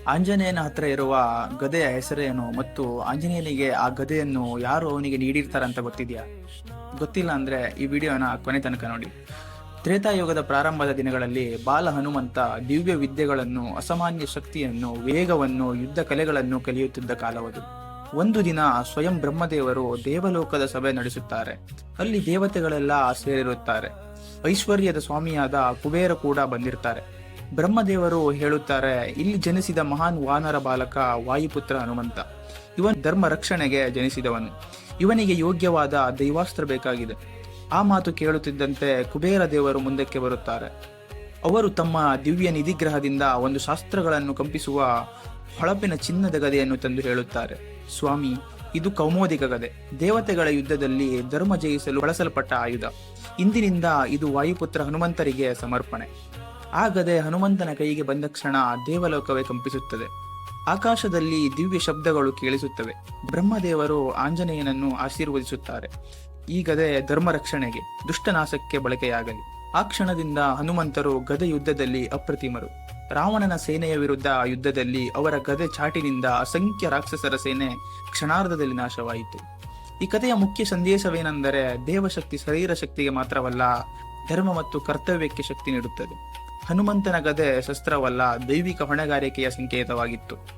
ಆಂಜನೇಯನ ಹತ್ರ ಇರುವ ಗದೆಯ ಹೆಸರೇನು ಮತ್ತು ಆಂಜನೇಯನಿಗೆ ಆ ಗದೆಯನ್ನು ಯಾರು ಅವನಿಗೆ ನೀಡಿರ್ತಾರಂತ ಗೊತ್ತಿದ್ಯಾ? ಗೊತ್ತಿಲ್ಲ ಅಂದ್ರೆ ಈ ವಿಡಿಯೋನ ಕೊನೆ ತನಕ ನೋಡಿ. ತ್ರೇತಾಯುಗದ ಪ್ರಾರಂಭದ ದಿನಗಳಲ್ಲಿ ಬಾಲ ಹನುಮಂತ ದಿವ್ಯ ವಿದ್ಯೆಗಳನ್ನು, ಅಸಾಮಾನ್ಯ ಶಕ್ತಿಯನ್ನು, ವೇಗವನ್ನು, ಯುದ್ಧ ಕಲೆಗಳನ್ನು ಕಲಿಯುತ್ತಿದ್ದ ಕಾಲವದು. ಒಂದು ದಿನ ಸ್ವಯಂ ಬ್ರಹ್ಮದೇವರು ದೇವಲೋಕದ ಸಭೆ ನಡೆಸುತ್ತಾರೆ. ಅಲ್ಲಿ ದೇವತೆಗಳೆಲ್ಲ ಸೇರಿರುತ್ತಾರೆ. ಐಶ್ವರ್ಯದ ಸ್ವಾಮಿಯಾದ ಕುಬೇರ ಕೂಡ ಬಂದಿರ್ತಾರೆ. ಬ್ರಹ್ಮದೇವರು ಹೇಳುತ್ತಾರೆ, ಇಲ್ಲಿ ಜನಿಸಿದ ಮಹಾನ್ ವಾನರ ಬಾಲಕ ವಾಯುಪುತ್ರ ಹನುಮಂತ. ಇವನು ಧರ್ಮ ರಕ್ಷಣೆಗೆ ಜನಿಸಿದವನು. ಇವನಿಗೆ ಯೋಗ್ಯವಾದ ದೈವಾಸ್ತ್ರ ಬೇಕಾಗಿದೆ. ಆ ಮಾತು ಕೇಳುತ್ತಿದ್ದಂತೆ ಕುಬೇರ ದೇವರು ಮುಂದಕ್ಕೆ ಬರುತ್ತಾರೆ. ಅವರು ತಮ್ಮ ದಿವ್ಯ ನಿಧಿಗ್ರಹದಿಂದ ಒಂದು ಶಾಸ್ತ್ರಗಳನ್ನು ಕಂಪಿಸುವ ಹೊಳಪಿನ ಚಿನ್ನದ ಗದೆಯನ್ನು ತಂದು ಹೇಳುತ್ತಾರೆ, ಸ್ವಾಮಿ, ಇದು ಕೌಮೋದಿಕ ಗದೆ. ದೇವತೆಗಳ ಯುದ್ಧದಲ್ಲಿ ಧರ್ಮ ಜಯಿಸಲು ಬಳಸಲ್ಪಟ್ಟ ಆಯುಧ. ಇಂದಿನಿಂದ ಇದು ವಾಯುಪುತ್ರ ಹನುಮಂತರಿಗೆ ಸಮರ್ಪಣೆ. ಆ ಗದೆ ಹನುಮಂತನ ಕೈಗೆ ಬಂದ ಕ್ಷಣ ದೇವಲೋಕವೇ ಕಂಪಿಸುತ್ತದೆ. ಆಕಾಶದಲ್ಲಿ ದಿವ್ಯ ಶಬ್ದಗಳು ಕೇಳಿಸುತ್ತವೆ. ಬ್ರಹ್ಮದೇವರು ಆಂಜನೇಯನನ್ನು ಆಶೀರ್ವದಿಸುತ್ತಾರೆ. ಈ ಗದೆ ಧರ್ಮ ರಕ್ಷಣೆಗೆ, ದುಷ್ಟನಾಶಕ್ಕೆ ಬಳಕೆಯಾಗಲಿ. ಆ ಕ್ಷಣದಿಂದ ಹನುಮಂತರು ಗದೆ ಯುದ್ಧದಲ್ಲಿ ಅಪ್ರತಿಮರು. ರಾವಣನ ಸೇನೆಯ ವಿರುದ್ಧ ಯುದ್ಧದಲ್ಲಿ ಅವರ ಗದೆ ಚಾಟಿನಿಂದ ಅಸಂಖ್ಯ ರಾಕ್ಷಸರ ಸೇನೆ ಕ್ಷಣಾರ್ಧದಲ್ಲಿ ನಾಶವಾಯಿತು. ಈ ಕಥೆಯ ಮುಖ್ಯ ಸಂದೇಶವೇನೆಂದರೆ, ದೇವಶಕ್ತಿ ಶರೀರ ಶಕ್ತಿಗೆ ಮಾತ್ರವಲ್ಲ, ಧರ್ಮ ಮತ್ತು ಕರ್ತವ್ಯಕ್ಕೆ ಶಕ್ತಿ ನೀಡುತ್ತದೆ. ಹನುಮಂತನ ಗದೆ ಶಸ್ತ್ರವಲ್ಲ, ದೈವಿಕ ಹೊಣೆಗಾರಿಕೆಯ ಸಂಕೇತವಾಗಿತ್ತು.